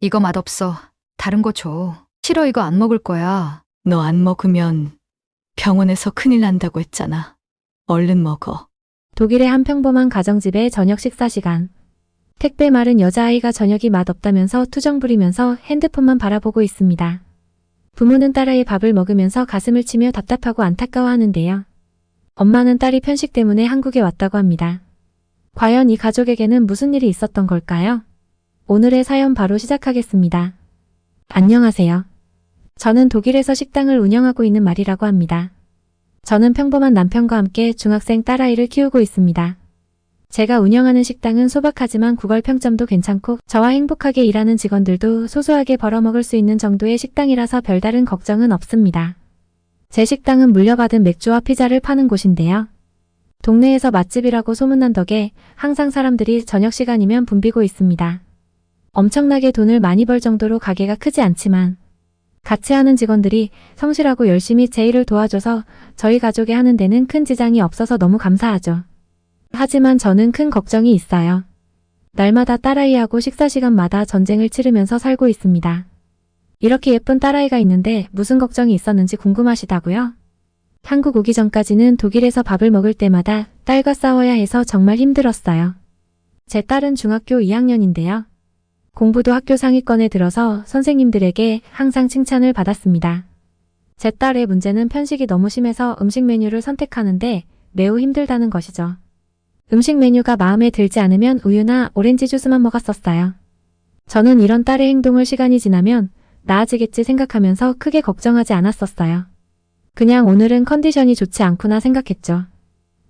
이거 맛없어. 다른 거 줘. 싫어, 이거 안 먹을 거야. 너 안 먹으면 병원에서 큰일 난다고 했잖아. 얼른 먹어. 독일의 한 평범한 가정집의 저녁 식사 시간. 택배 마른 여자아이가 저녁이 맛없다면서 투정 부리면서 핸드폰만 바라보고 있습니다. 부모는 딸아이의 밥을 먹으면서 가슴을 치며 답답하고 안타까워하는데요. 엄마는 딸이 편식 때문에 한국에 왔다고 합니다. 과연 이 가족에게는 무슨 일이 있었던 걸까요? 오늘의 사연 바로 시작하겠습니다. 안녕하세요. 저는 독일에서 식당을 운영하고 있는 말이라고 합니다. 저는 평범한 남편과 함께 중학생 딸아이를 키우고 있습니다. 제가 운영하는 식당은 소박하지만 구걸 평점도 괜찮고 저와 행복하게 일하는 직원들도 소소하게 벌어먹을 수 있는 정도의 식당이라서 별다른 걱정은 없습니다. 제 식당은 물려받은 맥주와 피자를 파는 곳인데요. 동네에서 맛집이라고 소문난 덕에 항상 사람들이 저녁 시간이면 붐비고 있습니다. 엄청나게 돈을 많이 벌 정도로 가게가 크지 않지만 같이 하는 직원들이 성실하고 열심히 제 일을 도와줘서 저희 가족이 하는 데는 큰 지장이 없어서 너무 감사하죠. 하지만 저는 큰 걱정이 있어요. 날마다 딸아이하고 식사 시간마다 전쟁을 치르면서 살고 있습니다. 이렇게 예쁜 딸아이가 있는데 무슨 걱정이 있었는지 궁금하시다고요? 한국 오기 전까지는 독일에서 밥을 먹을 때마다 딸과 싸워야 해서 정말 힘들었어요. 제 딸은 중학교 2학년인데요. 공부도 학교 상위권에 들어서 선생님들에게 항상 칭찬을 받았습니다. 제 딸의 문제는 편식이 너무 심해서 음식 메뉴를 선택하는데 매우 힘들다는 것이죠. 음식 메뉴가 마음에 들지 않으면 우유나 오렌지 주스만 먹었었어요. 저는 이런 딸의 행동을 시간이 지나면 나아지겠지 생각하면서 크게 걱정하지 않았었어요. 그냥 오늘은 컨디션이 좋지 않구나 생각했죠.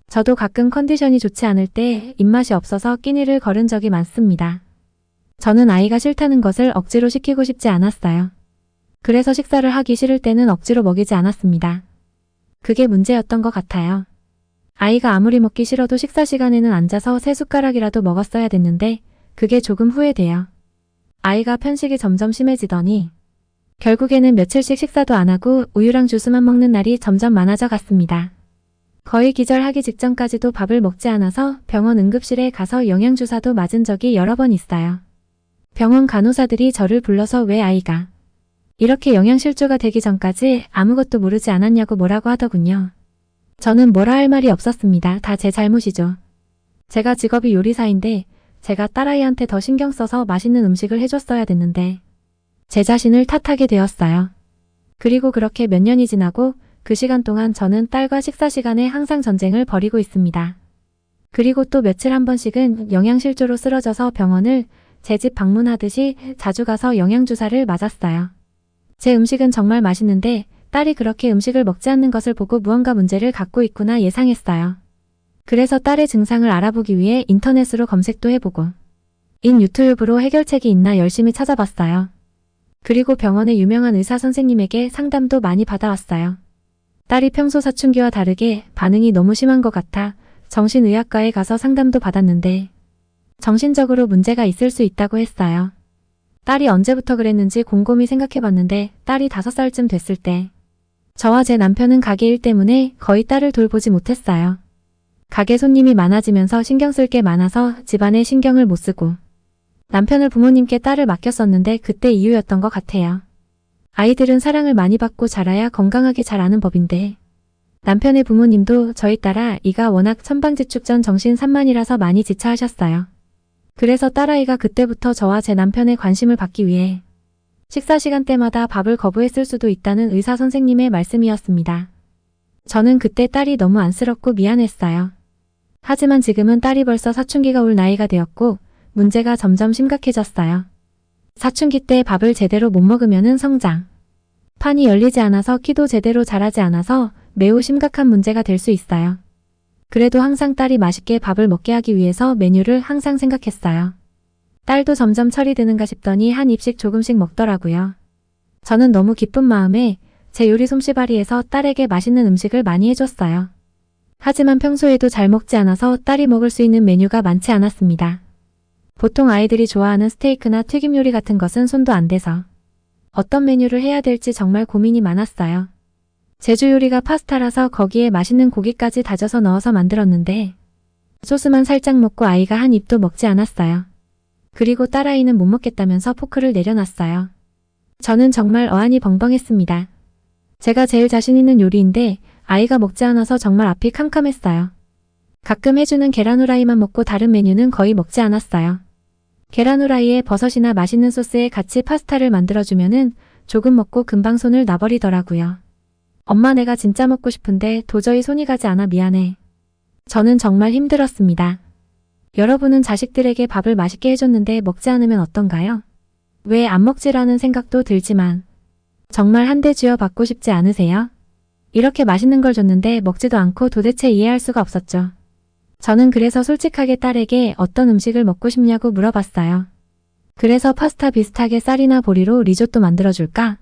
저도 가끔 컨디션이 좋지 않을 때 입맛이 없어서 끼니를 거른 적이 많습니다. 저는 아이가 싫다는 것을 억지로 시키고 싶지 않았어요. 그래서 식사를 하기 싫을 때는 억지로 먹이지 않았습니다. 그게 문제였던 것 같아요. 아이가 아무리 먹기 싫어도 식사 시간에는 앉아서 3숟가락이라도 먹었어야 됐는데 그게 조금 후회돼요. 아이가 편식이 점점 심해지더니 결국에는 며칠씩 식사도 안 하고 우유랑 주스만 먹는 날이 점점 많아져 갔습니다. 거의 기절하기 직전까지도 밥을 먹지 않아서 병원 응급실에 가서 영양주사도 맞은 적이 여러 번 있어요. 병원 간호사들이 저를 불러서 왜 아이가 이렇게 영양실조가 되기 전까지 아무것도 모르지 않았냐고 뭐라고 하더군요. 저는 뭐라 할 말이 없었습니다. 다 제 잘못이죠. 제가 직업이 요리사인데 제가 딸아이한테 더 신경 써서 맛있는 음식을 해줬어야 됐는데 제 자신을 탓하게 되었어요. 그리고 그렇게 몇 년이 지나고 그 시간 동안 저는 딸과 식사 시간에 항상 전쟁을 벌이고 있습니다. 그리고 또 며칠 한 번씩은 영양실조로 쓰러져서 병원을 제 집 방문하듯이 자주 가서 영양주사를 맞았어요. 제 음식은 정말 맛있는데 딸이 그렇게 음식을 먹지 않는 것을 보고 무언가 문제를 갖고 있구나 예상했어요. 그래서 딸의 증상을 알아보기 위해 인터넷으로 검색도 해보고 유튜브로 해결책이 있나 열심히 찾아봤어요. 그리고 병원의 유명한 의사 선생님에게 상담도 많이 받아왔어요. 딸이 평소 사춘기와 다르게 반응이 너무 심한 것 같아 정신의학과에 가서 상담도 받았는데 정신적으로 문제가 있을 수 있다고 했어요. 딸이 언제부터 그랬는지 곰곰이 생각해봤는데 딸이 5살쯤 됐을 때 저와 제 남편은 가게 일 때문에 거의 딸을 돌보지 못했어요. 가게 손님이 많아지면서 신경 쓸 게 많아서 집안에 신경을 못 쓰고 남편을 부모님께 딸을 맡겼었는데 그때 이유였던 것 같아요. 아이들은 사랑을 많이 받고 자라야 건강하게 자라는 법인데 남편의 부모님도 저희 딸아 이가 워낙 천방지축전 정신산만이라서 많이 지쳐하셨어요. 그래서 딸아이가 그때부터 저와 제 남편의 관심을 받기 위해 식사 시간대마다 밥을 거부했을 수도 있다는 의사 선생님의 말씀이었습니다. 저는 그때 딸이 너무 안쓰럽고 미안했어요. 하지만 지금은 딸이 벌써 사춘기가 올 나이가 되었고 문제가 점점 심각해졌어요. 사춘기 때 밥을 제대로 못 먹으면은 성장 판이 열리지 않아서 키도 제대로 자라지 않아서 매우 심각한 문제가 될 수 있어요. 그래도 항상 딸이 맛있게 밥을 먹게 하기 위해서 메뉴를 항상 생각했어요. 딸도 점점 철이 드는가 싶더니 한 입씩 조금씩 먹더라고요. 저는 너무 기쁜 마음에 제 요리 솜씨발휘해서 딸에게 맛있는 음식을 많이 해줬어요. 하지만 평소에도 잘 먹지 않아서 딸이 먹을 수 있는 메뉴가 많지 않았습니다. 보통 아이들이 좋아하는 스테이크나 튀김 요리 같은 것은 손도 안 대서 어떤 메뉴를 해야 될지 정말 고민이 많았어요. 제주 요리가 파스타라서 거기에 맛있는 고기까지 다져서 넣어서 만들었는데 소스만 살짝 먹고 아이가 한 입도 먹지 않았어요. 그리고 딸아이는 못 먹겠다면서 포크를 내려놨어요. 저는 정말 어안이 벙벙했습니다. 제가 제일 자신 있는 요리인데 아이가 먹지 않아서 정말 앞이 캄캄했어요. 가끔 해주는 계란 후라이만 먹고 다른 메뉴는 거의 먹지 않았어요. 계란 후라이에 버섯이나 맛있는 소스에 같이 파스타를 만들어주면은 조금 먹고 금방 손을 놔버리더라고요. 엄마, 내가 진짜 먹고 싶은데 도저히 손이 가지 않아 미안해. 저는 정말 힘들었습니다. 여러분은 자식들에게 밥을 맛있게 해줬는데 먹지 않으면 어떤가요? 왜 안 먹지라는 생각도 들지만 정말 한 대 쥐어 받고 싶지 않으세요? 이렇게 맛있는 걸 줬는데 먹지도 않고 도대체 이해할 수가 없었죠. 저는 그래서 솔직하게 딸에게 어떤 음식을 먹고 싶냐고 물어봤어요. 그래서 파스타 비슷하게 쌀이나 보리로 리조또 만들어줄까?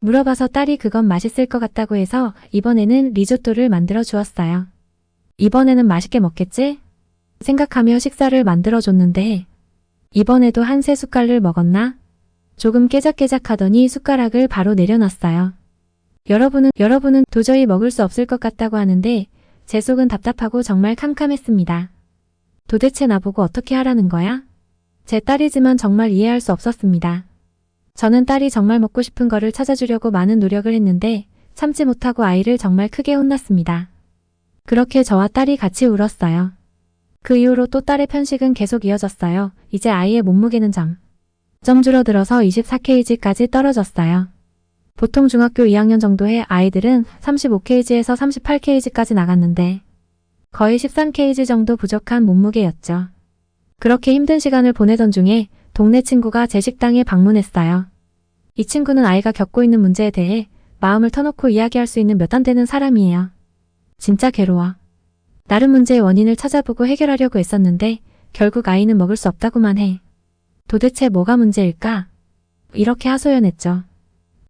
물어봐서 딸이 그건 맛있을 것 같다고 해서 이번에는 리조또를 만들어 주었어요. 이번에는 맛있게 먹겠지? 생각하며 식사를 만들어줬는데 이번에도 한 세 숟갈을 먹었나? 조금 깨작깨작하더니 숟가락을 바로 내려놨어요. 여러분은 도저히 먹을 수 없을 것 같다고 하는데 제 속은 답답하고 정말 캄캄했습니다. 도대체 나보고 어떻게 하라는 거야? 제 딸이지만 정말 이해할 수 없었습니다. 저는 딸이 정말 먹고 싶은 거를 찾아주려고 많은 노력을 했는데 참지 못하고 아이를 정말 크게 혼났습니다. 그렇게 저와 딸이 같이 울었어요. 그 이후로 또 딸의 편식은 계속 이어졌어요. 이제 아이의 몸무게는 점 줄어들어서 24kg까지 떨어졌어요. 보통 중학교 2학년 정도의 아이들은 35kg에서 38kg까지 나갔는데 거의 13kg 정도 부족한 몸무게였죠. 그렇게 힘든 시간을 보내던 중에 동네 친구가 제 식당에 방문했어요. 이 친구는 아이가 겪고 있는 문제에 대해 마음을 터놓고 이야기할 수 있는 몇 안 되는 사람이에요. 진짜 괴로워. 나름 문제의 원인을 찾아보고 해결하려고 했었는데 결국 아이는 먹을 수 없다고만 해. 도대체 뭐가 문제일까? 이렇게 하소연했죠.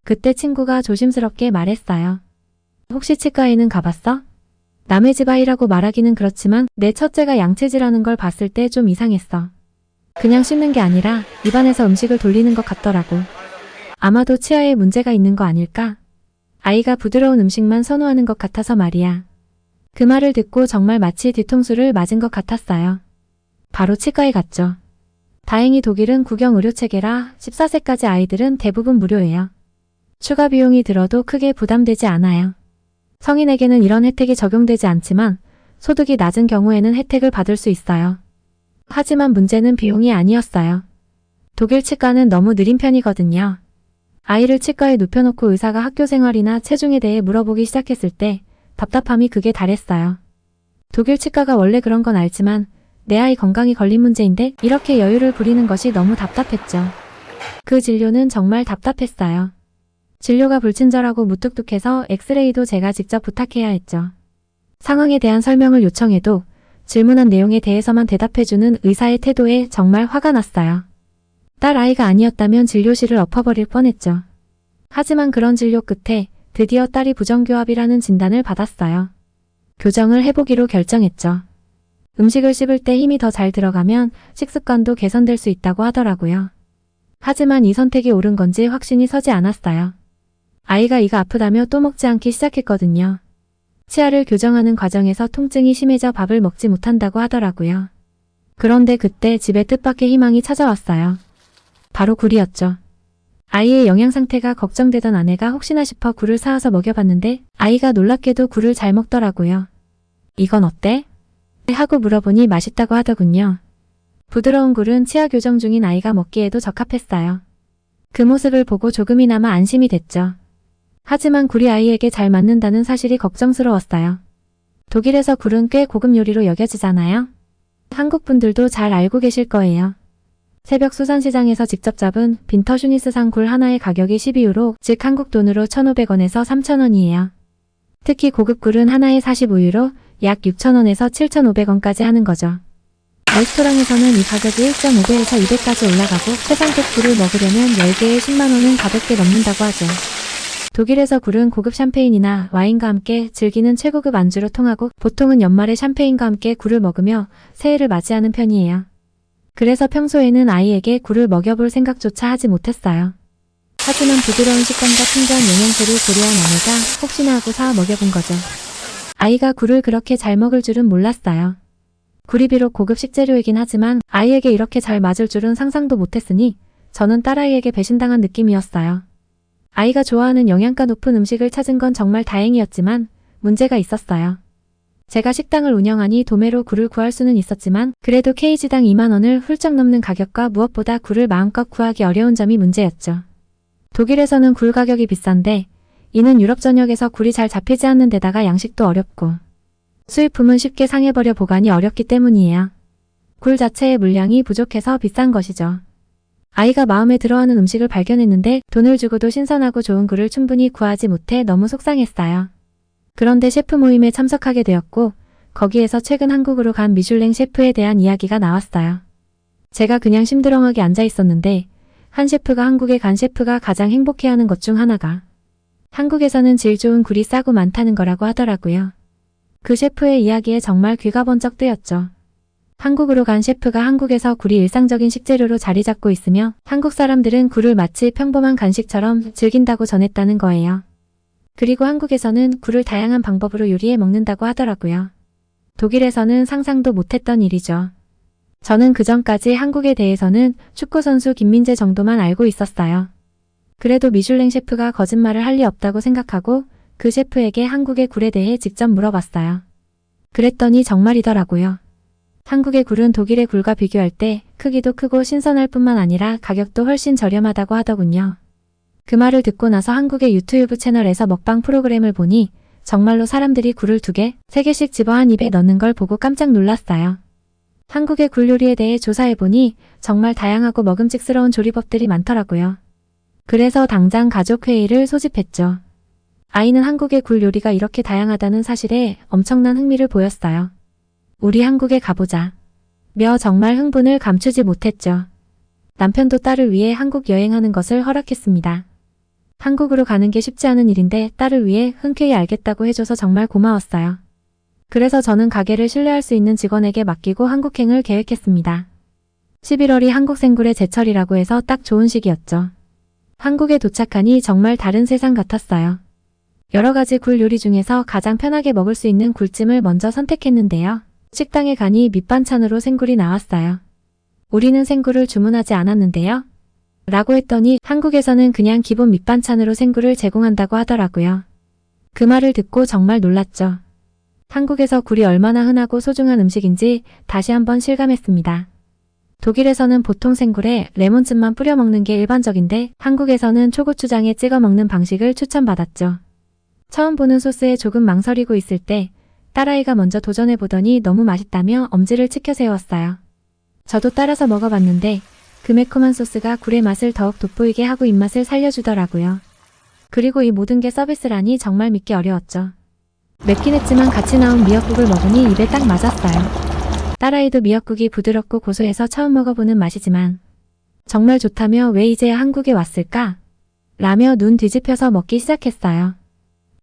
그때 친구가 조심스럽게 말했어요. 혹시 치과에는 가봤어? 남의 집 아이라고 말하기는 그렇지만 내 첫째가 양체질하는 걸 봤을 때 좀 이상했어. 그냥 씹는 게 아니라 입안에서 음식을 돌리는 것 같더라고. 아마도 치아에 문제가 있는 거 아닐까? 아이가 부드러운 음식만 선호하는 것 같아서 말이야. 그 말을 듣고 정말 마치 뒤통수를 맞은 것 같았어요. 바로 치과에 갔죠. 다행히 독일은 국영 의료체계라 14세까지 아이들은 대부분 무료예요. 추가 비용이 들어도 크게 부담되지 않아요. 성인에게는 이런 혜택이 적용되지 않지만 소득이 낮은 경우에는 혜택을 받을 수 있어요. 하지만 문제는 비용이 아니었어요. 독일 치과는 너무 느린 편이거든요. 아이를 치과에 눕혀놓고 의사가 학교 생활이나 체중에 대해 물어보기 시작했을 때 답답함이 극에 달했어요. 독일 치과가 원래 그런 건 알지만 내 아이 건강이 걸린 문제인데 이렇게 여유를 부리는 것이 너무 답답했죠. 그 진료는 정말 답답했어요. 진료가 불친절하고 무뚝뚝해서 엑스레이도 제가 직접 부탁해야 했죠. 상황에 대한 설명을 요청해도 질문한 내용에 대해서만 대답해주는 의사의 태도에 정말 화가 났어요. 딸 아이가 아니었다면 진료실을 엎어버릴 뻔했죠. 하지만 그런 진료 끝에 드디어 딸이 부정교합이라는 진단을 받았어요. 교정을 해보기로 결정했죠. 음식을 씹을 때 힘이 더 잘 들어가면 식습관도 개선될 수 있다고 하더라고요. 하지만 이 선택이 옳은 건지 확신이 서지 않았어요. 아이가 이가 아프다며 또 먹지 않기 시작했거든요. 치아를 교정하는 과정에서 통증이 심해져 밥을 먹지 못한다고 하더라고요. 그런데 그때 집에 뜻밖의 희망이 찾아왔어요. 바로 굴이었죠. 아이의 영양 상태가 걱정되던 아내가 혹시나 싶어 굴을 사와서 먹여봤는데 아이가 놀랍게도 굴을 잘 먹더라고요. 이건 어때? 하고 물어보니 맛있다고 하더군요. 부드러운 굴은 치아 교정 중인 아이가 먹기에도 적합했어요. 그 모습을 보고 조금이나마 안심이 됐죠. 하지만 굴이 아이에게 잘 맞는다는 사실이 걱정스러웠어요. 독일에서 굴은 꽤 고급 요리로 여겨지잖아요. 한국 분들도 잘 알고 계실 거예요. 새벽 수산시장에서 직접 잡은 빈터슈니스산 굴 하나의 가격이 12유로, 즉 한국 돈으로 1,500원에서 3,000원이에요. 특히 고급 굴은 하나에 45유로, 약 6,000원에서 7,500원까지 하는 거죠. 레스토랑에서는 이 가격이 1.5배에서 2배까지 올라가고 최상급 굴을 먹으려면 10개에 10만원은 가볍게 넘는다고 하죠. 독일에서 굴은 고급 샴페인이나 와인과 함께 즐기는 최고급 안주로 통하고 보통은 연말에 샴페인과 함께 굴을 먹으며 새해를 맞이하는 편이에요. 그래서 평소에는 아이에게 굴을 먹여볼 생각조차 하지 못했어요. 하지만 부드러운 식감과 풍부한 영양소를 고려한 아내가 혹시나 하고 사와 먹여본 거죠. 아이가 굴을 그렇게 잘 먹을 줄은 몰랐어요. 굴이 비록 고급 식재료이긴 하지만 아이에게 이렇게 잘 맞을 줄은 상상도 못했으니 저는 딸아이에게 배신당한 느낌이었어요. 아이가 좋아하는 영양가 높은 음식을 찾은 건 정말 다행이었지만 문제가 있었어요. 제가 식당을 운영하니 도매로 굴을 구할 수는 있었지만 그래도 kg당 2만 원을 훌쩍 넘는 가격과 무엇보다 굴을 마음껏 구하기 어려운 점이 문제였죠. 독일에서는 굴 가격이 비싼데 이는 유럽 전역에서 굴이 잘 잡히지 않는 데다가 양식도 어렵고 수입품은 쉽게 상해버려 보관이 어렵기 때문이에요. 굴 자체의 물량이 부족해서 비싼 것이죠. 아이가 마음에 들어하는 음식을 발견했는데 돈을 주고도 신선하고 좋은 굴을 충분히 구하지 못해 너무 속상했어요. 그런데 셰프 모임에 참석하게 되었고 거기에서 최근 한국으로 간 미슐랭 셰프에 대한 이야기가 나왔어요. 제가 그냥 심드렁하게 앉아 있었는데 한 셰프가 한국에 간 셰프가 가장 행복해하는 것 중 하나가 한국에서는 질 좋은 굴이 싸고 많다는 거라고 하더라고요. 그 셰프의 이야기에 정말 귀가 번쩍 뜨였죠. 한국으로 간 셰프가 한국에서 굴이 일상적인 식재료로 자리 잡고 있으며 한국 사람들은 굴을 마치 평범한 간식처럼 즐긴다고 전했다는 거예요. 그리고 한국에서는 굴을 다양한 방법으로 요리해 먹는다고 하더라고요. 독일에서는 상상도 못했던 일이죠. 저는 그전까지 한국에 대해서는 축구선수 김민재 정도만 알고 있었어요. 그래도 미슐랭 셰프가 거짓말을 할 리 없다고 생각하고 그 셰프에게 한국의 굴에 대해 직접 물어봤어요. 그랬더니 정말이더라고요. 한국의 굴은 독일의 굴과 비교할 때 크기도 크고 신선할 뿐만 아니라 가격도 훨씬 저렴하다고 하더군요. 그 말을 듣고 나서 한국의 유튜브 채널에서 먹방 프로그램을 보니 정말로 사람들이 굴을 2개, 3개씩 집어 한 입에 넣는 걸 보고 깜짝 놀랐어요. 한국의 굴 요리에 대해 조사해보니 정말 다양하고 먹음직스러운 조리법들이 많더라고요. 그래서 당장 가족회의를 소집했죠. 아이는 한국의 굴 요리가 이렇게 다양하다는 사실에 엄청난 흥미를 보였어요. 우리 한국에 가보자. 며 정말 흥분을 감추지 못했죠. 남편도 딸을 위해 한국 여행하는 것을 허락했습니다. 한국으로 가는 게 쉽지 않은 일인데 딸을 위해 흔쾌히 알겠다고 해줘서 정말 고마웠어요. 그래서 저는 가게를 신뢰할 수 있는 직원에게 맡기고 한국행을 계획했습니다. 11월이 한국 생굴의 제철이라고 해서 딱 좋은 시기였죠. 한국에 도착하니 정말 다른 세상 같았어요. 여러 가지 굴 요리 중에서 가장 편하게 먹을 수 있는 굴찜을 먼저 선택했는데요. 식당에 가니 밑반찬으로 생굴이 나왔어요. 우리는 생굴을 주문하지 않았는데요. 라고 했더니 한국에서는 그냥 기본 밑반찬으로 생굴을 제공한다고 하더라고요. 그 말을 듣고 정말 놀랐죠. 한국에서 굴이 얼마나 흔하고 소중한 음식인지 다시 한번 실감했습니다. 독일에서는 보통 생굴에 레몬즙만 뿌려 먹는 게 일반적인데 한국에서는 초고추장에 찍어 먹는 방식을 추천받았죠. 처음 보는 소스에 조금 망설이고 있을 때 딸아이가 먼저 도전해보더니 너무 맛있다며 엄지를 치켜 세웠어요. 저도 따라서 먹어봤는데 그 매콤한 소스가 굴의 맛을 더욱 돋보이게 하고 입맛을 살려주더라고요. 그리고 이 모든 게 서비스라니 정말 믿기 어려웠죠. 맵긴 했지만 같이 나온 미역국을 먹으니 입에 딱 맞았어요. 딸아이도 미역국이 부드럽고 고소해서 처음 먹어보는 맛이지만 정말 좋다며 왜 이제야 한국에 왔을까? 라며 눈 뒤집혀서 먹기 시작했어요.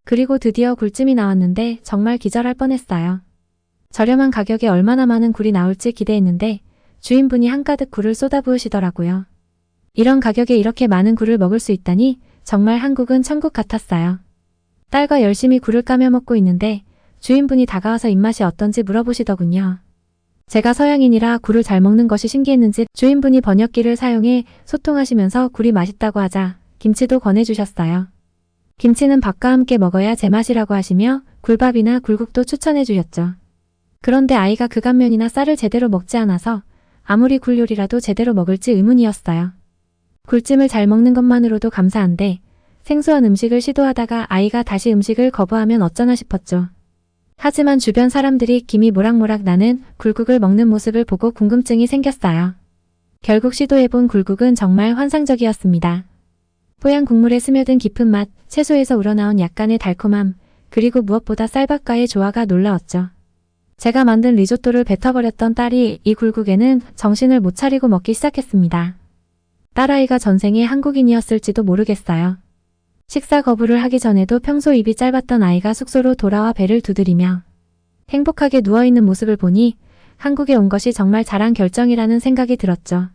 그리고 드디어 굴찜이 나왔는데 정말 기절할 뻔했어요. 저렴한 가격에 얼마나 많은 굴이 나올지 기대했는데 주인분이 한가득 굴을 쏟아부으시더라고요. 이런 가격에 이렇게 많은 굴을 먹을 수 있다니 정말 한국은 천국 같았어요. 딸과 열심히 굴을 까며 먹고 있는데 주인분이 다가와서 입맛이 어떤지 물어보시더군요. 제가 서양인이라 굴을 잘 먹는 것이 신기했는지 주인분이 번역기를 사용해 소통하시면서 굴이 맛있다고 하자 김치도 권해주셨어요. 김치는 밥과 함께 먹어야 제맛이라고 하시며 굴밥이나 굴국도 추천해 주셨죠. 그런데 아이가 그간면이나 쌀을 제대로 먹지 않아서 아무리 굴 요리라도 제대로 먹을지 의문이었어요. 굴찜을 잘 먹는 것만으로도 감사한데 생소한 음식을 시도하다가 아이가 다시 음식을 거부하면 어쩌나 싶었죠. 하지만 주변 사람들이 김이 모락모락 나는 굴국을 먹는 모습을 보고 궁금증이 생겼어요. 결국 시도해본 굴국은 정말 환상적이었습니다. 뽀얀 국물에 스며든 깊은 맛, 채소에서 우러나온 약간의 달콤함, 그리고 무엇보다 쌀밥과의 조화가 놀라웠죠. 제가 만든 리조또를 뱉어버렸던 딸이 이 굴국에는 정신을 못 차리고 먹기 시작했습니다. 딸아이가 전생에 한국인이었을지도 모르겠어요. 식사 거부를 하기 전에도 평소 입이 짧았던 아이가 숙소로 돌아와 배를 두드리며 행복하게 누워있는 모습을 보니 한국에 온 것이 정말 잘한 결정이라는 생각이 들었죠.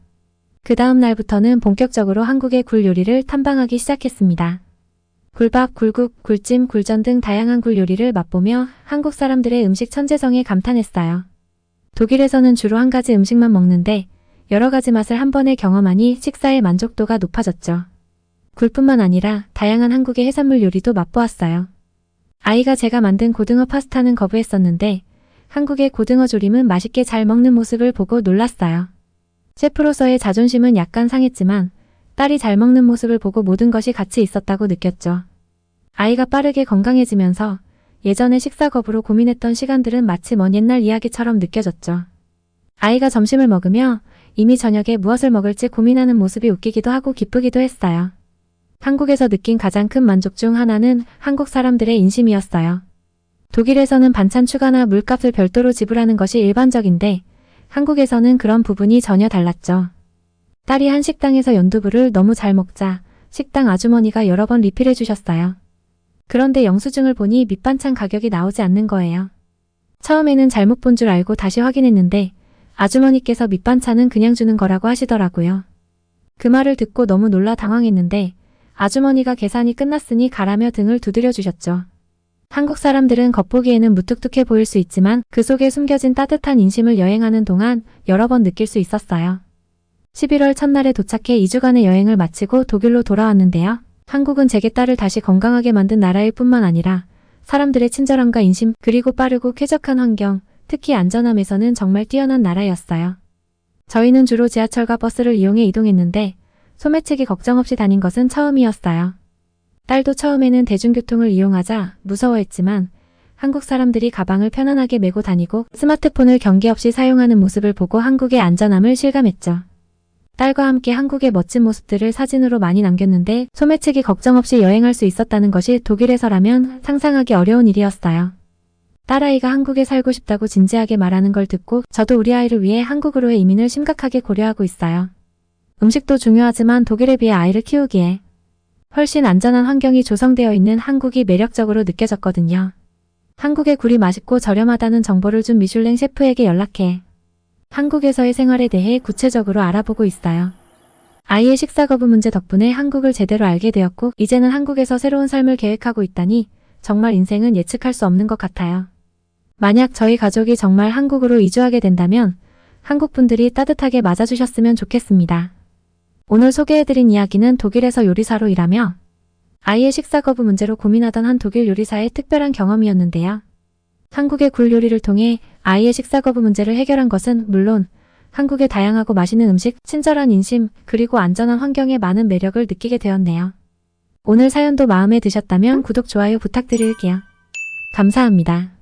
그 다음 날부터는 본격적으로 한국의 굴 요리를 탐방하기 시작했습니다. 굴밥, 굴국, 굴찜, 굴전 등 다양한 굴 요리를 맛보며 한국 사람들의 음식 천재성에 감탄했어요. 독일에서는 주로 한 가지 음식만 먹는데 여러 가지 맛을 한 번에 경험하니 식사의 만족도가 높아졌죠. 굴뿐만 아니라 다양한 한국의 해산물 요리도 맛보았어요. 아이가 제가 만든 고등어 파스타는 거부했었는데 한국의 고등어 조림은 맛있게 잘 먹는 모습을 보고 놀랐어요. 셰프로서의 자존심은 약간 상했지만 딸이 잘 먹는 모습을 보고 모든 것이 가치 있었다고 느꼈죠. 아이가 빠르게 건강해지면서 예전에 식사 거부로 고민했던 시간들은 마치 먼 옛날 이야기처럼 느껴졌죠. 아이가 점심을 먹으며 이미 저녁에 무엇을 먹을지 고민하는 모습이 웃기기도 하고 기쁘기도 했어요. 한국에서 느낀 가장 큰 만족 중 하나는 한국 사람들의 인심이었어요. 독일에서는 반찬 추가나 물값을 별도로 지불하는 것이 일반적인데 한국에서는 그런 부분이 전혀 달랐죠. 딸이 한 식당에서 연두부를 너무 잘 먹자 식당 아주머니가 여러 번 리필해 주셨어요. 그런데 영수증을 보니 밑반찬 가격이 나오지 않는 거예요. 처음에는 잘못 본 줄 알고 다시 확인했는데 아주머니께서 밑반찬은 그냥 주는 거라고 하시더라고요. 그 말을 듣고 너무 놀라 당황했는데 아주머니가 계산이 끝났으니 가라며 등을 두드려 주셨죠. 한국 사람들은 겉보기에는 무뚝뚝해 보일 수 있지만 그 속에 숨겨진 따뜻한 인심을 여행하는 동안 여러 번 느낄 수 있었어요. 11월 첫날에 도착해 2주간의 여행을 마치고 독일로 돌아왔는데요. 한국은 제게 딸을 다시 건강하게 만든 나라일 뿐만 아니라 사람들의 친절함과 인심 그리고 빠르고 쾌적한 환경, 특히 안전함에서는 정말 뛰어난 나라였어요. 저희는 주로 지하철과 버스를 이용해 이동했는데 소매치기 걱정 없이 다닌 것은 처음이었어요. 딸도 처음에는 대중교통을 이용하자 무서워했지만 한국 사람들이 가방을 편안하게 메고 다니고 스마트폰을 경계 없이 사용하는 모습을 보고 한국의 안전함을 실감했죠. 딸과 함께 한국의 멋진 모습들을 사진으로 많이 남겼는데 소매치기 걱정 없이 여행할 수 있었다는 것이 독일에서라면 상상하기 어려운 일이었어요. 딸아이가 한국에 살고 싶다고 진지하게 말하는 걸 듣고 저도 우리 아이를 위해 한국으로의 이민을 심각하게 고려하고 있어요. 음식도 중요하지만 독일에 비해 아이를 키우기에 훨씬 안전한 환경이 조성되어 있는 한국이 매력적으로 느껴졌거든요. 한국의 굴이 맛있고 저렴하다는 정보를 준 미슐랭 셰프에게 연락해 한국에서의 생활에 대해 구체적으로 알아보고 있어요. 아이의 식사 거부 문제 덕분에 한국을 제대로 알게 되었고 이제는 한국에서 새로운 삶을 계획하고 있다니 정말 인생은 예측할 수 없는 것 같아요. 만약 저희 가족이 정말 한국으로 이주하게 된다면 한국 분들이 따뜻하게 맞아주셨으면 좋겠습니다. 오늘 소개해드린 이야기는 독일에서 요리사로 일하며 아이의 식사 거부 문제로 고민하던 한 독일 요리사의 특별한 경험이었는데요. 한국의 굴 요리를 통해 아이의 식사 거부 문제를 해결한 것은 물론 한국의 다양하고 맛있는 음식, 친절한 인심, 그리고 안전한 환경의 많은 매력을 느끼게 되었네요. 오늘 사연도 마음에 드셨다면 구독, 좋아요 부탁드릴게요. 감사합니다.